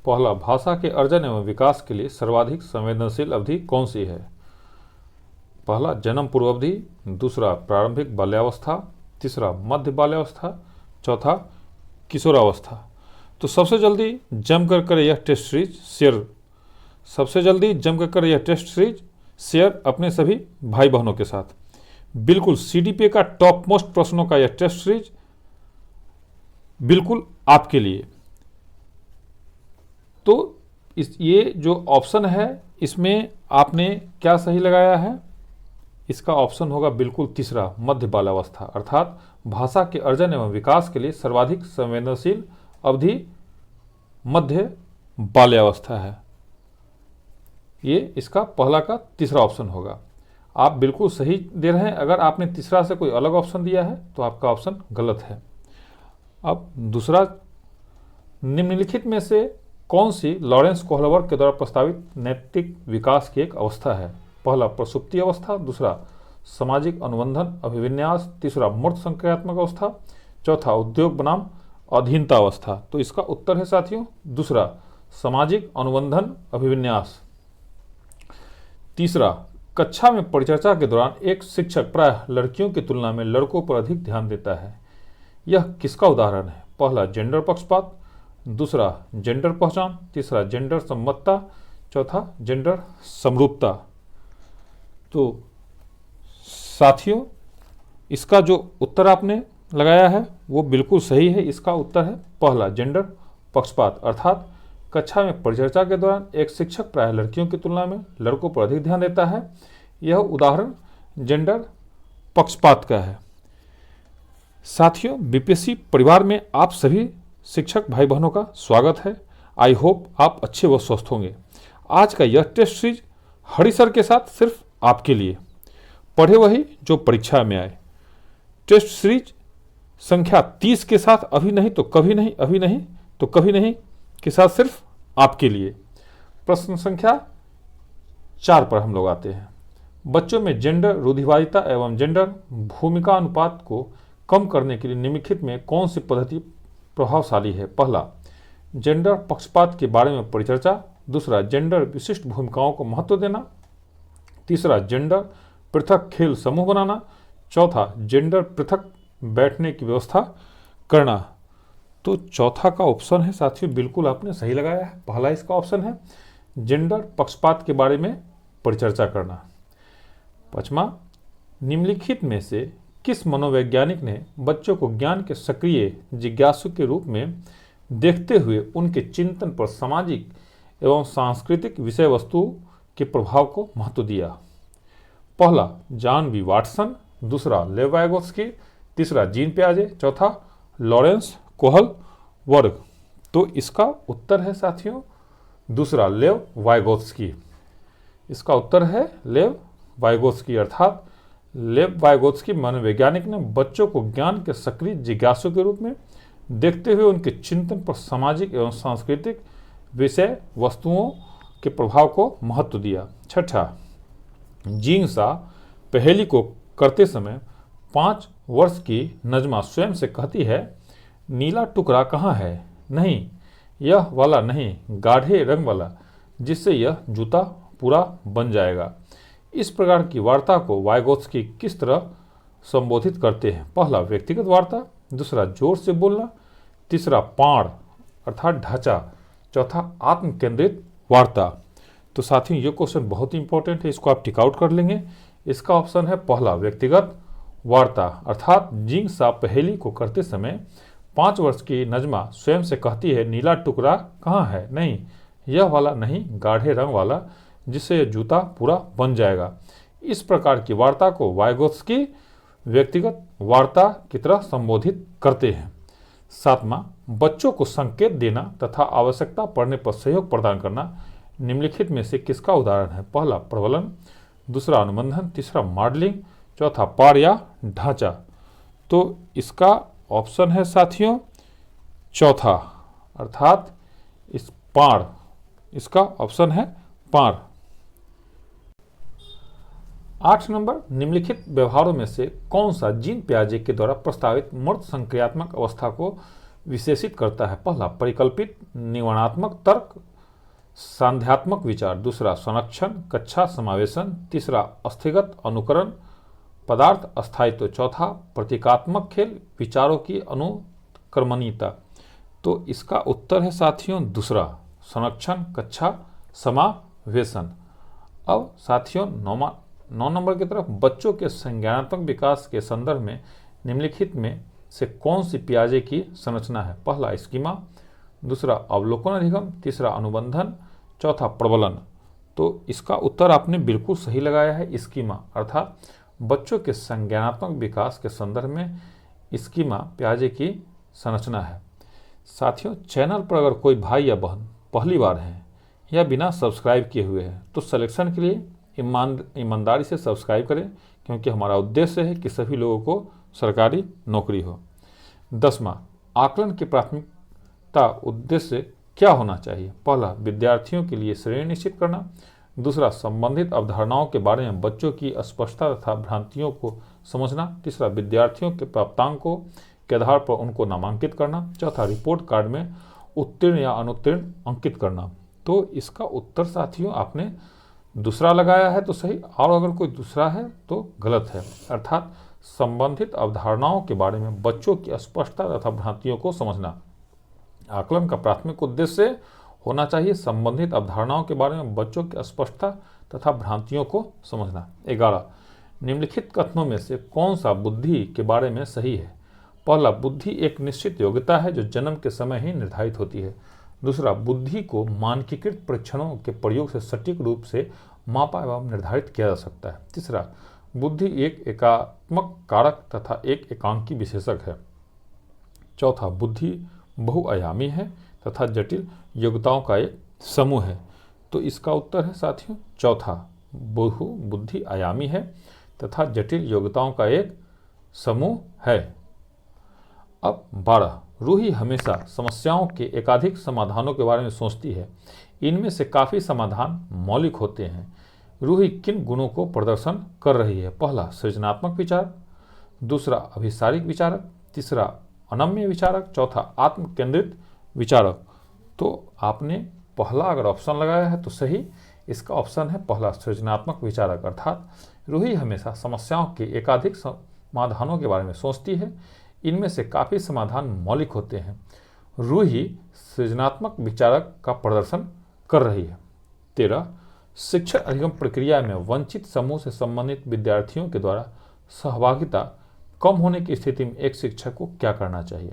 पहला, भाषा के अर्जन एवं विकास के लिए सर्वाधिक संवेदनशील अवधि कौन सी है? पहला, जन्म पूर्व अवधि, दूसरा, प्रारंभिक बाल्यावस्था, तीसरा, मध्य बाल्यावस्था, चौथा, किशोरावस्था। तो सबसे जल्दी जम कर करें यह टेस्ट सीरीज शेयर, सबसे जल्दी जम कर करें यह टेस्ट सीरीज शेयर अपने सभी भाई बहनों के साथ। बिल्कुल सीडीपीए का टॉप मोस्ट प्रश्नों का यह टेस्ट सीरीज बिल्कुल आपके लिए। तो ये जो ऑप्शन है इसमें आपने क्या सही लगाया है? इसका ऑप्शन होगा बिल्कुल तीसरा, मध्य बाल्यावस्था, अर्थात भाषा के अर्जन एवं विकास के लिए सर्वाधिक संवेदनशील अवधि मध्य बाल्यावस्था है। ये इसका पहला का तीसरा ऑप्शन होगा। आप बिल्कुल सही दे रहे हैं। अगर आपने तीसरा से कोई अलग ऑप्शन दिया है तो आपका ऑप्शन गलत है। अब दूसरा, निम्नलिखित में से कौन सी लॉरेंस कोहलवर्ग के द्वारा प्रस्तावित नैतिक विकास की एक अवस्था है? पहला, प्रसुप्ति अवस्था, दूसरा, सामाजिक अनुबंधन अभिविन्यास, तीसरा, मूर्त संक्रियात्मक अवस्था, चौथा, उद्योग बनाम अधीनता अवस्था। तो इसका उत्तर है साथियों दूसरा, सामाजिक अनुबंधन अभिविन्यास। तीसरा, कक्षा में परिचर्चा के दौरान एक शिक्षक प्रायः लड़कियों की तुलना में लड़कों पर अधिक ध्यान देता है। यह किसका उदाहरण है? पहला, जेंडर पक्षपात, दूसरा, जेंडर पहचान, तीसरा, जेंडर सम्मतता, चौथा, जेंडर समरूपता। तो साथियों इसका जो उत्तर आपने लगाया है वो बिल्कुल सही है। इसका उत्तर है पहला, जेंडर पक्षपात, अर्थात कक्षा में परिचर्चा के दौरान एक शिक्षक प्रायः लड़कियों की तुलना में लड़कों पर अधिक ध्यान देता है। यह उदाहरण जेंडर पक्षपात का है। साथियों, बीपीएससी परिवार में आप सभी शिक्षक भाई बहनों का स्वागत है। आई होप आप अच्छे व स्वस्थ होंगे। आज का यह टेस्ट सीरीज हरि सर के साथ सिर्फ आपके लिए, पढ़े वही जो परीक्षा में आए। टेस्ट सीरीज संख्या 30 के साथ अभी नहीं तो कभी नहीं, अभी नहीं तो कभी नहीं के साथ सिर्फ आपके लिए। प्रश्न संख्या 4 पर हम लोग आते हैं। बच्चों में जेंडर रूढ़िवादिता एवं जेंडर भूमिका अनुपात को कम करने के लिए निम्नलिखित में कौन सी पद्धति प्रभावशाली है? पहला, जेंडर पक्षपात के बारे में परिचर्चा, दूसरा, जेंडर विशिष्ट भूमिकाओं को महत्व देना, तीसरा, जेंडर पृथक खेल समूह बनाना, चौथा, जेंडर पृथक बैठने की व्यवस्था करना। तो चौथा का ऑप्शन है साथियों बिल्कुल आपने सही लगाया है। पहला इसका ऑप्शन है जेंडर पक्षपात के बारे में परिचर्चा करना। पांचवा, निम्नलिखित में से किस मनोवैज्ञानिक ने बच्चों को ज्ञान के सक्रिय जिज्ञासु के रूप में देखते हुए उनके चिंतन पर सामाजिक एवं सांस्कृतिक विषय वस्तु के प्रभाव को महत्व दिया? पहला, जॉन बी वाटसन, दूसरा, लेव वाइगोत्स्की, तीसरा, जीन पियाजे, चौथा, लॉरेंस कोहलवर्ग। तो इसका उत्तर है साथियों दूसरा, लेव वाइगोत्स्की। इसका उत्तर है लेव वाइगोत्स्की, अर्थात लेव वाइगोत्स्की मनोवैज्ञानिक ने बच्चों को ज्ञान के सक्रिय जिज्ञासु के रूप में देखते हुए उनके चिंतन पर सामाजिक एवं सांस्कृतिक विषय वस्तुओं के प्रभाव को महत्व दिया। छठा, जिंगसा पहेली को करते समय 5 वर्ष की नजमा स्वयं से कहती है, नीला टुकड़ा कहाँ है? नहीं, यह वाला नहीं, गाढ़े रंग वाला, जिससे यह जूता पूरा बन जाएगा। इस प्रकार की वार्ता को वाइगोत्स्की किस तरह संबोधित करते हैं? पहला, व्यक्तिगत वार्ता, दूसरा, जोर से बोलना, तीसरा, पाण अर्थात ढांचा, चौथा, आत्म केंद्रित वार्ता। तो साथियों ये क्वेश्चन बहुत ही इंपॉर्टेंट है, इसको आप टिक आउट कर लेंगे। इसका ऑप्शन है पहला, व्यक्तिगत वार्ता, अर्थात जिंगसा पहेली को करते समय 5 वर्ष की नजमा स्वयं से कहती है, नीला टुकड़ा कहाँ है? नहीं, यह वाला नहीं, गाढ़े रंग वाला, जिससे यह जूता पूरा बन जाएगा। इस प्रकार की वार्ता को वाइगोत्स्की व्यक्तिगत वार्ता की तरह संबोधित करते हैं। सातवां, बच्चों को संकेत देना तथा आवश्यकता पड़ने पर सहयोग प्रदान करना निम्नलिखित में से किसका उदाहरण है? पहला, प्रबलन, दूसरा, अनुबंधन, तीसरा, मॉडलिंग, चौथा, पार या ढांचा। तो इसका ऑप्शन है साथियों चौथा, अर्थात इस पार, इसका ऑप्शन है पार। 8 नंबर, निम्नलिखित व्यवहारों में से कौन सा जीन पियाजे के द्वारा प्रस्तावित मूर्त संक्रियात्मक अवस्था को विशेषित करता है। पहला परिकल्पित निवारणात्मक तर्क संध्यात्मक विचार, दूसरा संरक्षण कक्षा समावेशन, तीसरा अस्थिगत अनुकरण पदार्थ अस्थायित्व, चौथा प्रतीकात्मक खेल विचारों की अनुक्रमणीयता। तो इसका उत्तर है साथियों दूसरा संरक्षण कक्षा समावेशन। अब साथियों 9 नंबर की तरफ बच्चों के संज्ञानात्मक विकास के संदर्भ में निम्नलिखित में से कौन सी पियाजे की संरचना है? पहला स्कीमा, दूसरा अवलोकन अधिगम, तीसरा अनुबंधन, चौथा प्रबलन। तो इसका उत्तर आपने बिल्कुल सही लगाया है, स्कीमा, अर्थात बच्चों के संज्ञानात्मक विकास के संदर्भ में स्कीमा पियाजे की संरचना है। साथियों चैनल पर अगर कोई भाई या बहन पहली बार है या बिना सब्सक्राइब किए हुए हैं तो सिलेक्शन के लिए ईमानदारी से सब्सक्राइब करें, क्योंकि हमारा उद्देश्य है कि सभी लोगों को सरकारी नौकरी हो। 10वां आकलन की प्राथमिकता उद्देश्य क्या होना चाहिए? पहला विद्यार्थियों के लिए श्रेणी निश्चित करना, दूसरा संबंधित अवधारणाओं के बारे में बच्चों की अस्पष्टता तथा भ्रांतियों को समझना, तीसरा विद्यार्थियों के प्राप्तांकों के आधार पर उनको नामांकित करना, चौथा रिपोर्ट कार्ड में उत्तीर्ण या अनुत्तीर्ण अंकित करना। तो इसका उत्तर साथियों आपने दूसरा लगाया है तो सही, और अगर कोई दूसरा है तो गलत है, अर्थात संबंधित अवधारणाओं के बारे में बच्चों की अस्पष्टता तथा भ्रांतियों को समझना। आकलन का प्राथमिक उद्देश्य होना चाहिए संबंधित अवधारणाओं के बारे में बच्चों की अस्पष्टता तथा भ्रांतियों को समझना। 11 निम्नलिखित कथनों में से कौन सा बुद्धि के बारे में सही है? पहला बुद्धि एक निश्चित योग्यता है जो जन्म के समय ही निर्धारित होती है, दूसरा बुद्धि को मानकीकृत परीक्षणों के प्रयोग से सटीक रूप से मापा एवं निर्धारित किया जा सकता है, तीसरा बुद्धि एक एकात्मक कारक तथा एक एकांकी विशेषक है, चौथा बुद्धि बहुआयामी है तथा जटिल योग्यताओं का एक समूह है। तो इसका उत्तर है साथियों चौथा बुद्धि आयामी है तथा जटिल योग्यताओं का एक समूह है। अब 12 रूही हमेशा समस्याओं के एकाधिक समाधानों के बारे में सोचती है, इनमें से काफ़ी समाधान मौलिक होते हैं। रूही किन गुणों को प्रदर्शन कर रही है? पहला सृजनात्मक विचारक, दूसरा अभिसारिक विचारक, तीसरा अनम्य विचारक, चौथा आत्म केंद्रित विचारक। तो आपने पहला अगर ऑप्शन लगाया है तो सही, इसका ऑप्शन है पहला सृजनात्मक विचारक, अर्थात रूही हमेशा समस्याओं के एकाधिक समाधानों के बारे में सोचती है, इनमें से काफ़ी समाधान मौलिक होते हैं। रूही सृजनात्मक विचारक का प्रदर्शन कर रही है। 13 शिक्षण अधिगम प्रक्रिया में वंचित समूह से संबंधित विद्यार्थियों के द्वारा सहभागिता कम होने की स्थिति में एक शिक्षक को क्या करना चाहिए?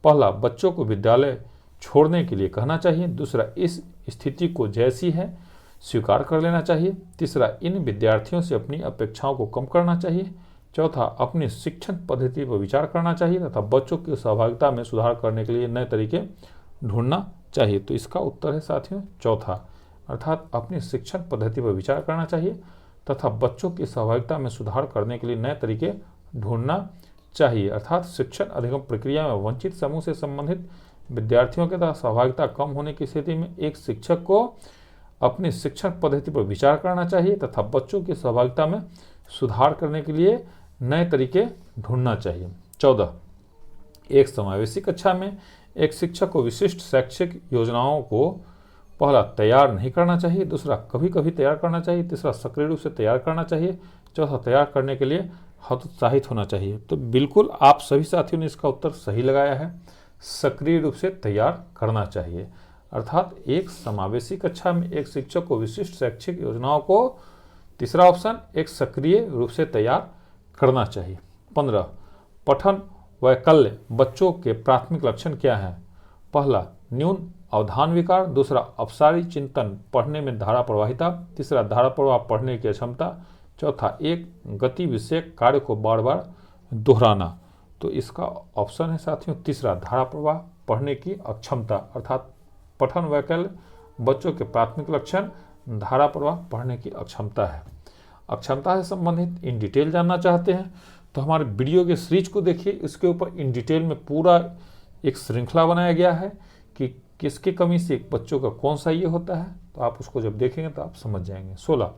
पहला बच्चों को विद्यालय छोड़ने के लिए कहना चाहिए, दूसरा इस स्थिति को जैसी है स्वीकार कर लेना चाहिए, तीसरा इन विद्यार्थियों से अपनी अपेक्षाओं को कम करना चाहिए, चौथा अपनी शिक्षण पद्धति पर विचार करना चाहिए तथा बच्चों की सहभागिता में सुधार करने के लिए नए तरीके ढूंढना चाहिए। तो इसका उत्तर है साथियों चौथा, अर्थात अपनी शिक्षण पद्धति पर विचार करना चाहिए तथा बच्चों की सहभागिता में सुधार करने के लिए नए तरीके ढूंढना चाहिए, अर्थात शिक्षण अधिगम प्रक्रिया में वंचित समूह से संबंधित विद्यार्थियों के द्वारा सहभागिता कम होने की स्थिति में एक शिक्षक को अपनी शिक्षण पद्धति पर विचार करना चाहिए तथा बच्चों की सहभागिता में सुधार करने के लिए नए तरीके ढूंढना चाहिए। 14 एक समावेशी कक्षा में एक शिक्षक को विशिष्ट शैक्षिक योजनाओं को पहला तैयार नहीं करना चाहिए, दूसरा कभी कभी तैयार करना चाहिए, तीसरा सक्रिय रूप से तैयार करना चाहिए, चौथा तैयार करने के लिए हतोत्साहित होना चाहिए। तो बिल्कुल आप सभी साथियों ने इसका उत्तर सही लगाया है, सक्रिय रूप से तैयार करना चाहिए, अर्थात एक समावेशी कक्षा में एक शिक्षक को विशिष्ट शैक्षिक योजनाओं को, तीसरा ऑप्शन एक सक्रिय रूप से तैयार करना चाहिए। 15 पठन वैकल्य बच्चों के प्राथमिक लक्षण क्या हैं? पहला न्यून अवधान विकार, दूसरा अपसारी चिंतन पढ़ने में धारा प्रवाहिता, तीसरा धारा प्रवाह पढ़ने की अक्षमता, चौथा एक गति विषयक कार्य को बार बार दोहराना। तो इसका ऑप्शन है साथियों तीसरा धारा प्रवाह पढ़ने की अक्षमता, अर्थात पठन वैकल्य बच्चों के प्राथमिक लक्षण धारा प्रवाह पढ़ने की अक्षमता है। अक्षमता से संबंधित इन डिटेल जानना चाहते हैं तो हमारे वीडियो के सीरीज को देखिए, इसके ऊपर इन डिटेल में पूरा एक श्रृंखला बनाया गया है कि किसकी कमी से एक बच्चों का कौन सा ये होता है, तो आप उसको जब देखेंगे तो आप समझ जाएंगे। 16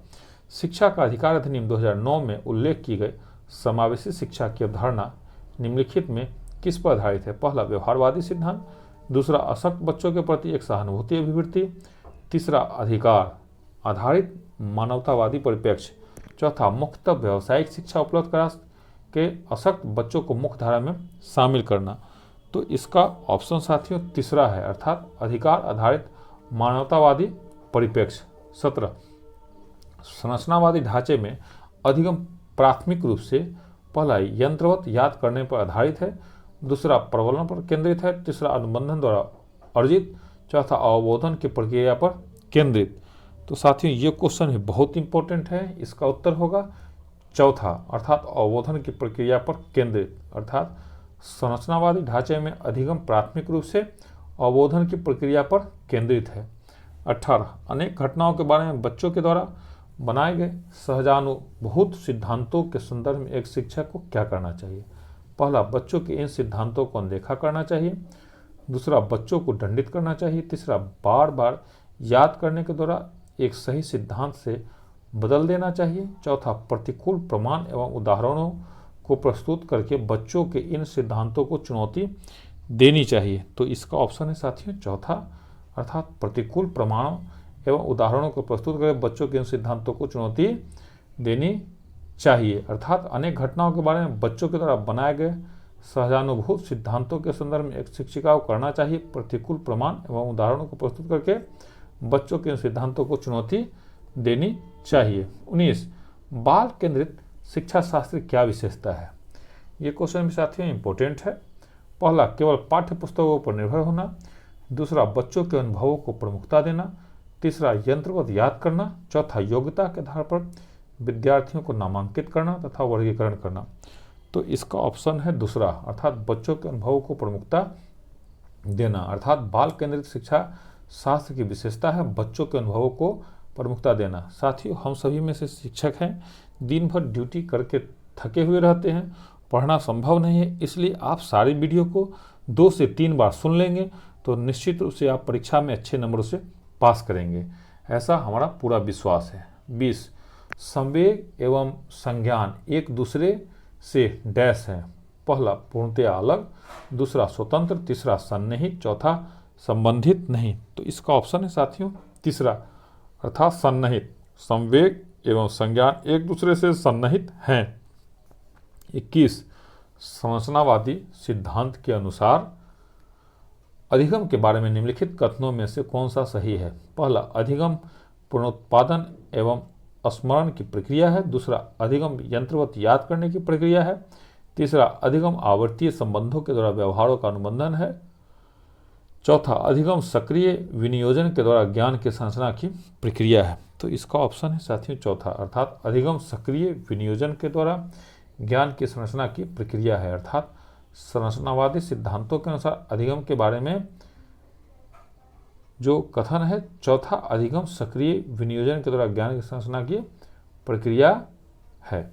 शिक्षा का अधिकार अधिनियम 2009 में उल्लेख की गई समावेशी शिक्षा की अवधारणा निम्नलिखित में किस पर आधारित है? पहला व्यवहारवादी सिद्धांत, दूसरा अशक्त बच्चों के प्रति एक सहानुभूति अभिवृत्ति, तीसरा अधिकार आधारित मानवतावादी परिप्रेक्ष्य, चौथा मुख्यतः व्यावसायिक शिक्षा उपलब्ध करा के अशक्त बच्चों को मुख्य धारा में शामिल करना। तो इसका ऑप्शन साथियों तीसरा है, अर्थात अधिकार आधारित मानवतावादी परिप्रेक्ष्य। 17 संरचनावादी ढांचे में अधिगम प्राथमिक रूप से पहला यंत्रवत याद करने पर आधारित है, दूसरा प्रबलन पर केंद्रित है, तीसरा अनुबंधन द्वारा अर्जित, चौथा अवबोधन की प्रक्रिया पर केंद्रित। तो साथियों ये क्वेश्चन भी बहुत इंपॉर्टेंट है, इसका उत्तर होगा चौथा, अर्थात अवबोधन की प्रक्रिया पर केंद्रित। अर्थात संरचनावादी ढांचे में अधिगम प्राथमिक रूप से अवबोधन की प्रक्रिया पर केंद्रित है। 18 अनेक घटनाओं के बारे में बच्चों के द्वारा बनाए गए सहजानुभूत सिद्धांतों के संदर्भ में एक शिक्षक को क्या करना चाहिए? पहला बच्चों के इन सिद्धांतों को अनदेखा करना चाहिए, दूसरा बच्चों को दंडित करना चाहिए, तीसरा बार बार याद करने के द्वारा एक सही सिद्धांत से बदल देना चाहिए, चौथा प्रतिकूल प्रमाण एवं उदाहरणों को प्रस्तुत करके बच्चों के इन सिद्धांतों को चुनौती देनी चाहिए। तो इसका ऑप्शन है साथियों चौथा, अर्थात प्रतिकूल प्रमाणों एवं उदाहरणों को प्रस्तुत करके बच्चों के इन सिद्धांतों को चुनौती देनी चाहिए। अर्थात अनेक घटनाओं के बारे में बच्चों के द्वारा बनाए गए सहजानुभूत सिद्धांतों के संदर्भ में एक शिक्षिका को करना चाहिए प्रतिकूल प्रमाण एवं उदाहरणों को प्रस्तुत करके बच्चों के इन सिद्धांतों को चुनौती देनी चाहिए। 19 बाल केंद्रित शिक्षा शास्त्र की क्या विशेषता है? ये क्वेश्चन भी साथियों इंपॉर्टेंट है। पहला केवल पाठ्य पुस्तकों पर निर्भर होना, दूसरा बच्चों के अनुभवों को प्रमुखता देना, तीसरा यंत्रवत याद करना, चौथा योग्यता के आधार पर विद्यार्थियों को नामांकित करना तथा वर्गीकरण करना। तो इसका ऑप्शन है दूसरा, अर्थात बच्चों के अनुभवों को प्रमुखता देना। अर्थात बाल केंद्रित शिक्षा शास्त्र की विशेषता है बच्चों के अनुभवों को प्रमुखता देना। साथियों हम सभी में से शिक्षक हैं, दिन भर ड्यूटी करके थके हुए रहते हैं, पढ़ना संभव नहीं है, इसलिए आप सारी वीडियो को 2 से 3 बार सुन लेंगे तो निश्चित रूप से आप परीक्षा में अच्छे नंबरों से पास करेंगे, ऐसा हमारा पूरा विश्वास है। 20 संवेग एवं संज्ञान एक दूसरे से डैश हैं। पहला पूर्णतया अलग, दूसरा स्वतंत्र, तीसरा सन्निहित, चौथा संबंधित नहीं। तो इसका ऑप्शन है साथियों तीसरा, अर्थात सन्निहित। संवेग एवं संज्ञान एक दूसरे से सन्निहित हैं। 21 संरचनावादी सिद्धांत के अनुसार अधिगम के बारे में निम्नलिखित कथनों में से कौन सा सही है? पहला अधिगम पुनरुत्पादन एवं स्मरण की प्रक्रिया है, दूसरा अधिगम यंत्रवत याद करने की प्रक्रिया है, तीसरा अधिगम आवर्तीय संबंधों के द्वारा व्यवहारों का अनुबंधन है, चौथा अधिगम सक्रिय विनियोजन के द्वारा ज्ञान की संरचना की प्रक्रिया है। तो इसका ऑप्शन है साथियों चौथा, अर्थात अधिगम सक्रिय विनियोजन के द्वारा ज्ञान की संरचना की प्रक्रिया है। अर्थात संरचनावादी सिद्धांतों के अनुसार अधिगम के बारे में जो कथन है चौथा अधिगम सक्रिय विनियोजन के द्वारा ज्ञान की संरचना की प्रक्रिया है।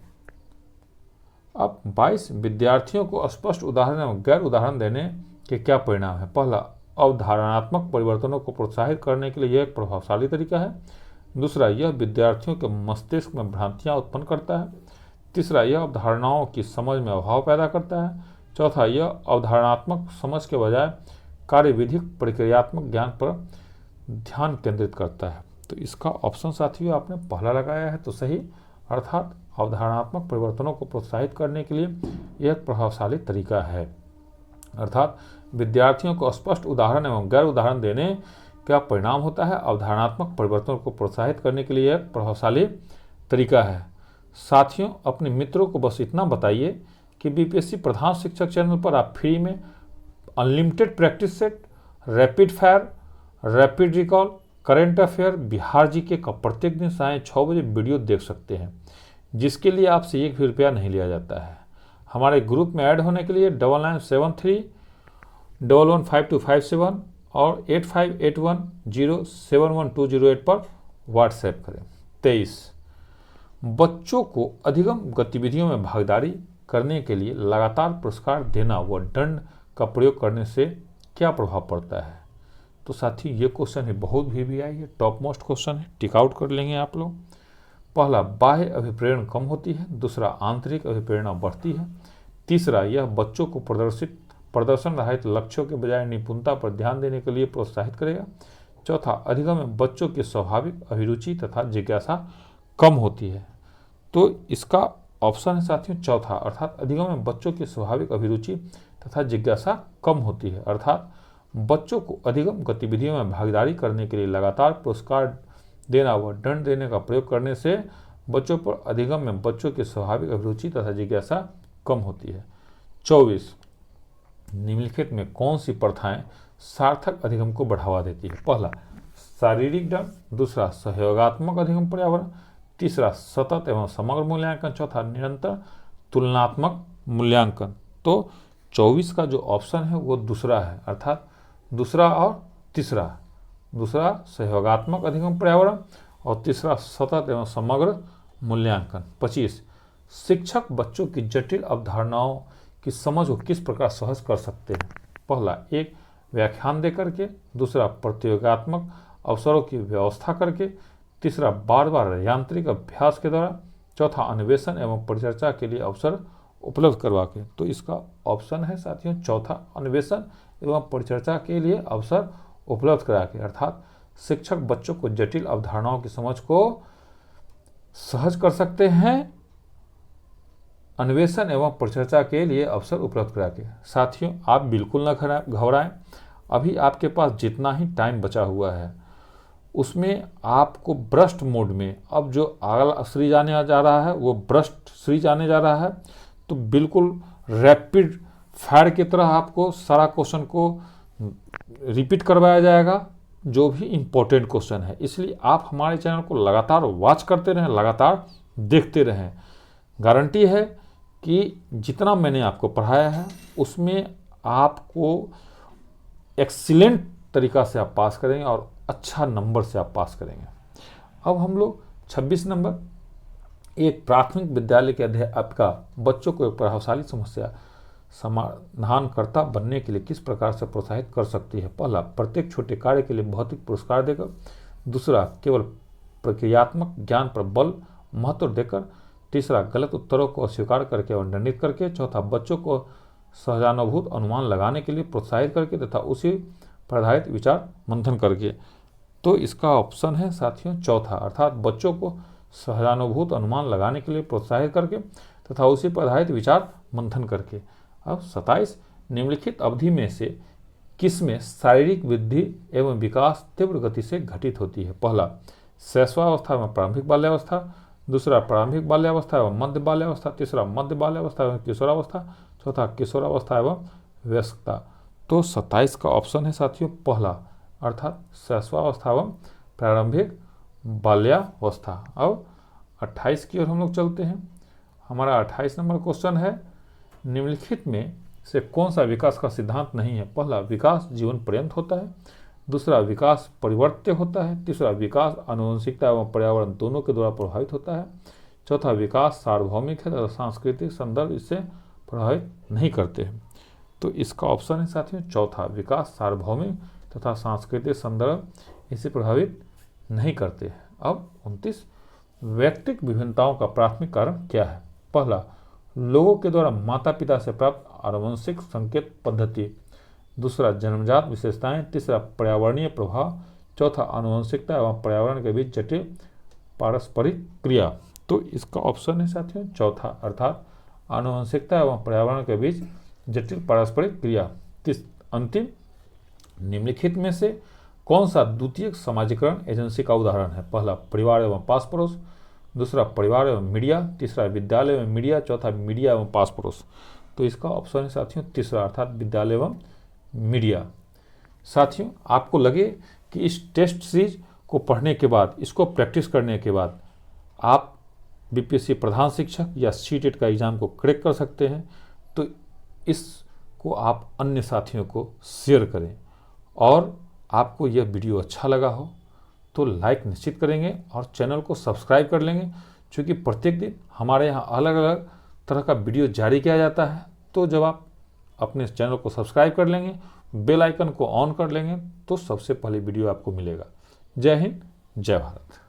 अब 22 विद्यार्थियों को स्पष्ट उदाहरण एवं गैर उदाहरण देने के क्या परिणाम है? पहला अवधारणात्मक परिवर्तनों को प्रोत्साहित करने के लिए यह एक प्रभावशाली तरीका है, दूसरा यह विद्यार्थियों के मस्तिष्क में भ्रांतियां उत्पन्न करता है, तीसरा यह अवधारणाओं की समझ में अभाव पैदा करता है, चौथा यह अवधारणात्मक समझ के बजाय कार्यविधिक प्रक्रियात्मक ज्ञान पर ध्यान केंद्रित करता है। तो इसका ऑप्शन साथियों आपने पहला लगाया है तो सही, अर्थात अवधारणात्मक परिवर्तनों को प्रोत्साहित करने के लिए यह एक प्रभावशाली तरीका है। अर्थात विद्यार्थियों को स्पष्ट उदाहरण एवं गैर उदाहरण देने का परिणाम होता है अवधारणात्मक परिवर्तनों को प्रोत्साहित करने के लिए एक प्रभावशाली तरीका है। साथियों अपने मित्रों को बस इतना बताइए कि बीपीएससी प्रधान शिक्षक चैनल पर आप फ्री में unlimited practice set, rapid fire, rapid recall, current affair, Bihar GK का प्रत्येक दिन साढ़े 6 बजे वीडियो देख सकते हैं, जिसके लिए आपसे 1 भी रुपया नहीं लिया जाता है। हमारे ग्रुप में ऐड होने के लिए 9973115257 और 8581071208 पर व्हाट्सएप करें। 23 बच्चों को अधिगम गतिविधियों में भागीदारी करने के लिए लगातार पुरस्कार देना व दंड का प्रयोग करने से क्या प्रभाव पड़ता है? तो साथी ये क्वेश्चन है बहुत भी आई है, टॉप मोस्ट क्वेश्चन है, टिक आउट कर लेंगे आप लोग। पहला बाह्य अभिप्रेरण कम होती है, दूसरा आंतरिक अभिप्रेरणा बढ़ती है, तीसरा यह बच्चों को प्रदर्शन रहित लक्ष्यों के बजाय निपुणता पर ध्यान देने के लिए प्रोत्साहित करेगा। चौथा, अधिगम में बच्चों की स्वाभाविक अभिरुचि तथा जिज्ञासा कम होती है। तो इसका ऑप्शन है साथियों चौथा, अर्थात अधिगम में बच्चों की स्वाभाविक अभिरुचि तथा जिज्ञासा कम होती है। अर्थात बच्चों को अधिगम गतिविधियों में भागीदारी करने के लिए लगातार पुरस्कार देना व दंड देने का प्रयोग करने से बच्चों पर अधिगम में बच्चों की स्वाभाविक अभिरुचि तथा जिज्ञासा कम होती है। 24, निम्नलिखित में कौन सी प्रथाएं सार्थक अधिगम को बढ़ावा देती है? पहला, शारीरिक दंड, दूसरा, सहयोगात्मक अधिगम पर्यावरण, तीसरा, सतत एवं समग्र मूल्यांकन, चौथा, निरंतर तुलनात्मक मूल्यांकन। तो 24 का जो ऑप्शन है वो दूसरा है, अर्थात दूसरा और तीसरा, दूसरा सहयोगात्मक अधिगम पर्यावरण और तीसरा सतत एवं समग्र मूल्यांकन। 25, शिक्षक बच्चों की जटिल अवधारणाओं की समझ को किस प्रकार सहज कर सकते हैं? पहला, एक, व्याख्यान दे करके, दूसरा, प्रतियोगात्मक अवसरों की व्यवस्था करके, तीसरा, बार बार यांत्रिक अभ्यास के द्वारा, चौथा, अन्वेषण एवं परिचर्चा के लिए अवसर उपलब्ध करवा के। तो इसका ऑप्शन है साथियों चौथा, अन्वेषण एवं परिचर्चा के लिए अवसर उपलब्ध करा के। अर्थात शिक्षक बच्चों को जटिल अवधारणाओं की समझ को सहज कर सकते हैं अन्वेषण एवं परिचर्चा के लिए अवसर उपलब्ध करा के। साथियों, आप बिल्कुल न घबराएं, अभी आपके पास जितना ही टाइम बचा हुआ है उसमें आपको ब्रस्ट मोड में, अब जो अगला श्री जाने जा रहा है वो ब्रस्ट श्री जाने जा रहा है, तो बिल्कुल रैपिड फायर की तरह आपको सारा क्वेश्चन को रिपीट करवाया जाएगा, जो भी इम्पोर्टेंट क्वेश्चन है। इसलिए आप हमारे चैनल को लगातार वॉच करते रहें, लगातार देखते रहें। गारंटी है कि जितना मैंने आपको पढ़ाया है उसमें आपको एक्सीलेंट तरीका से आप पास करेंगे और अच्छा नंबर से आप पास करेंगे। अब हम लोग 26 नंबर, एक प्राथमिक विद्यालय के अध्यापिका बच्चों को एक प्रभावशाली समस्या समाधानकर्ता बनने के लिए किस प्रकार से प्रोत्साहित कर सकती है? पहला, प्रत्येक छोटे कार्य के लिए भौतिक पुरस्कार देकर, दूसरा, केवल प्रक्रियात्मक ज्ञान पर बल महत्व देकर, तीसरा, गलत उत्तरों को अस्वीकार करके और दंडित करके, चौथा, बच्चों को सहजानुभूत अनुमान लगाने के लिए प्रोत्साहित करके तथा उसी पर आधारित विचार मंथन करके। तो इसका ऑप्शन है साथियों चौथा, अर्थात बच्चों को सहजानुभूत अनुमान लगाने के लिए प्रोत्साहित करके तथा उसी पर आधारित विचार मंथन करके। अब 27, निम्नलिखित अवधि में से किसमें शारीरिक वृद्धि एवं विकास तीव्र गति से घटित होती है? पहला, शैशवावस्था एवं प्रारंभिक बाल्यावस्था, दूसरा, प्रारंभिक बाल्यावस्था एवं मध्य बाल्यावस्था, तीसरा, मध्य बाल्यावस्था एवं किशोरावस्था, चौथा, किशोरावस्था एवं वयस्कता। तो 27 का ऑप्शन है साथियों पहला, अर्थात शैशवावस्था एवं प्रारंभिक बाल्यावस्था। अब 28 की ओर हम लोग चलते हैं। हमारा 28 नंबर क्वेश्चन है, निम्नलिखित में से कौन सा विकास का सिद्धांत नहीं है? पहला, विकास जीवन पर्यंत होता है, दूसरा, विकास परिवर्त्य होता है, तीसरा, विकास आनुवंशिकता एवं पर्यावरण दोनों के द्वारा प्रभावित होता है, चौथा, विकास सार्वभौमिक है तथा सांस्कृतिक संदर्भ इससे प्रभावित नहीं करते हैं। तो इसका ऑप्शन है साथियों चौथा, विकास सार्वभौमिक तथा सांस्कृतिक संदर्भ इससे प्रभावित नहीं करते हैं। अब 29, व्यक्तिक विभिन्नताओं का प्राथमिक कारण क्या है? पहला, लोगों के द्वारा माता पिता से प्राप्त आनुवंशिक संकेत पद्धति, दूसरा, जन्मजात विशेषताएं, तीसरा, पर्यावरणीय प्रभाव, चौथा, आनुवंशिकता एवं पर्यावरण के बीच जटिल पारस्परिक क्रिया। तो इसका ऑप्शन है साथियों चौथा, अर्थात आनुवंशिकता एवं पर्यावरण के बीच जटिल पारस्परिक क्रिया। अंतिम, निम्नलिखित में से कौन सा द्वितीयक समाजीकरण एजेंसी का उदाहरण है? पहला, परिवार एवं पास पड़ोस, दूसरा, परिवार एवं मीडिया, तीसरा, विद्यालय एवं मीडिया, चौथा, मीडिया एवं पास पड़ोस। तो इसका ऑप्शन है साथियों तीसरा, अर्थात विद्यालय एवं मीडिया। साथियों, आपको लगे कि इस टेस्ट सीरीज को पढ़ने के बाद, इसको प्रैक्टिस करने के बाद आप बीपीएससी प्रधान शिक्षक या सीटेट का एग्ज़ाम को क्रैक कर सकते हैं, तो इसको आप अन्य साथियों को शेयर करें। और आपको यह वीडियो अच्छा लगा हो तो लाइक निश्चित करेंगे और चैनल को सब्सक्राइब कर लेंगे, क्योंकि प्रत्येक दिन हमारे यहाँ अलग अलग तरह का वीडियो जारी किया जाता है। तो जब आप अपने चैनल को सब्सक्राइब कर लेंगे, बेल आइकन को ऑन कर लेंगे, तो सबसे पहले वीडियो आपको मिलेगा। जय हिंद, जय भारत।